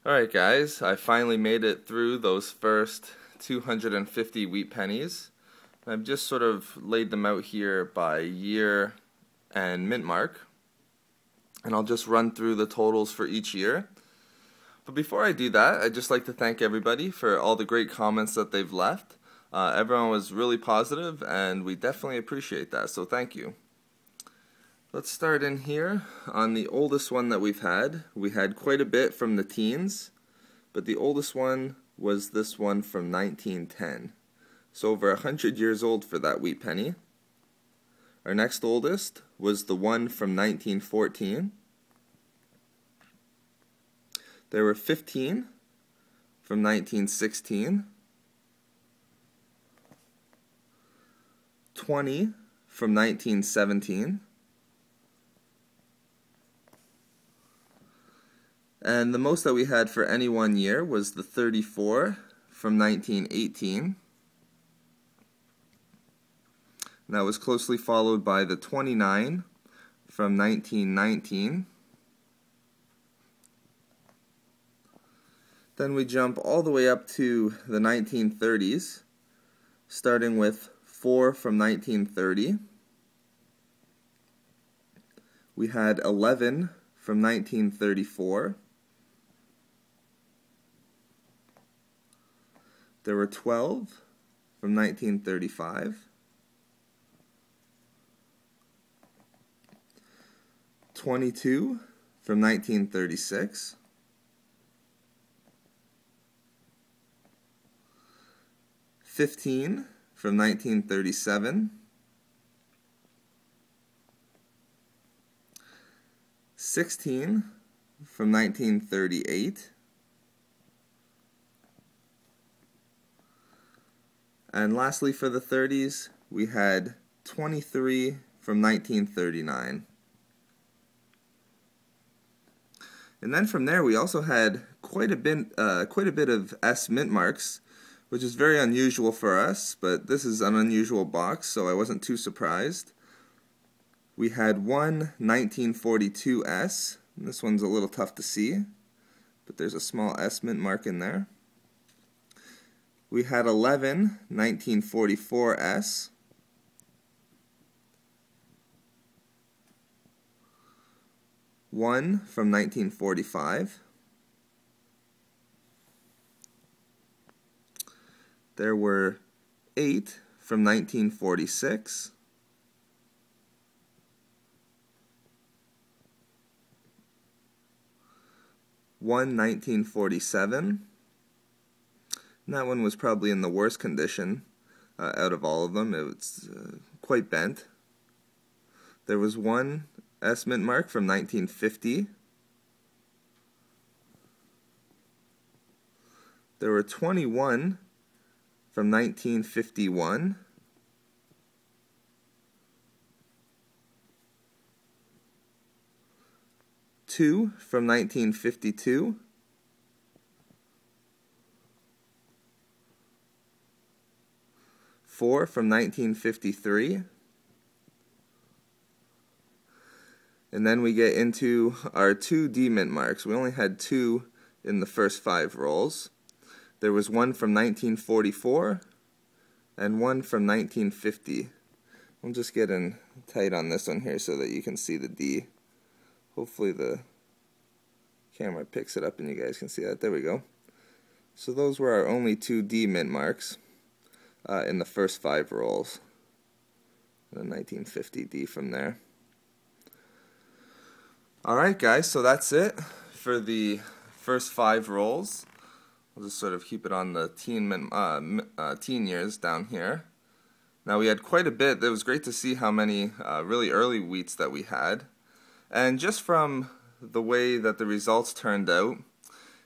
Alright guys, I finally made it through those first 250 wheat pennies. I've just sort of laid them out here by year and mint mark, and I'll just run through the totals for each year. But before I do that, I'd just like to thank everybody for all the great comments that they've left. Everyone was really positive, and we definitely appreciate that, so thank you. Let's start in here on the oldest one that we've had. We had quite a bit from the teens, but the oldest one was this one from 1910. So over 100 years old for that wheat penny. Our next oldest was the one from 1914. There were 15 from 1916, 20 from 1917, and the most that we had for any one year was the 34 from 1918. And that was closely followed by the 29 from 1919. Then we jump all the way up to the 1930s, starting with 4 from 1930. We had 11 from 1934. There were 12 from 1935, 22 from 1936, 15 from 1937, 16 from 1938, and lastly for the 30s, we had 23 from 1939. And then from there we also had quite a bit of S mint marks, which is very unusual for us, but this is an unusual box, so I wasn't too surprised. We had one 1942 S, and this one's a little tough to see, but there's a small S mint mark in there. We had 11 1944 S, one from 1945. There were 8 from 1946. One 1947. And that one was probably in the worst condition out of all of them. It was quite bent. There was one S mint mark from 1950. There were 21 from 1951. Two from 1952. 4 from 1953, and then we get into our 2 D mint marks. We only had 2 in the first 5 rolls. There was one from 1944 and one from 1950. I'll just get in tight on this one here so that you can see the D. Hopefully the camera picks it up and you guys can see that. There we go. So those were our only 2 D mint marks in the first 5 rolls. The 1950 D from there. Alright guys, so that's it for the first 5 rolls. We'll just sort of keep it on the teen years down here. Now we had quite a bit. It was great to see how many really early wheats that we had. And just from the way that the results turned out,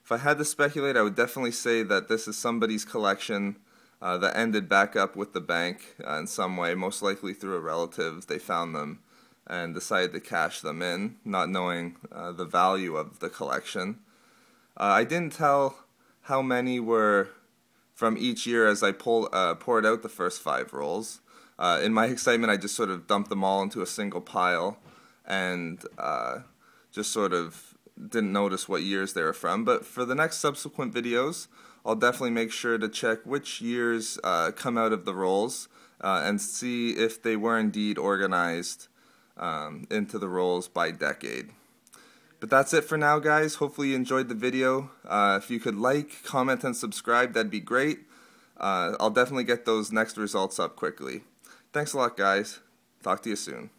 if I had to speculate, I would definitely say that this is somebody's collection that ended back up with the bank in some way, most likely through a relative. They found them and decided to cash them in, not knowing the value of the collection. I didn't tell how many were from each year as I poured out the first 5 rolls. In my excitement, I just sort of dumped them all into a single pile and just sort of didn't notice what years they were from. But for the next subsequent videos, I'll definitely make sure to check which years come out of the rolls and see if they were indeed organized into the rolls by decade. But that's it for now, guys. Hopefully you enjoyed the video. If you could like, comment, and subscribe, that'd be great. I'll definitely get those next results up quickly. Thanks a lot, guys. Talk to you soon.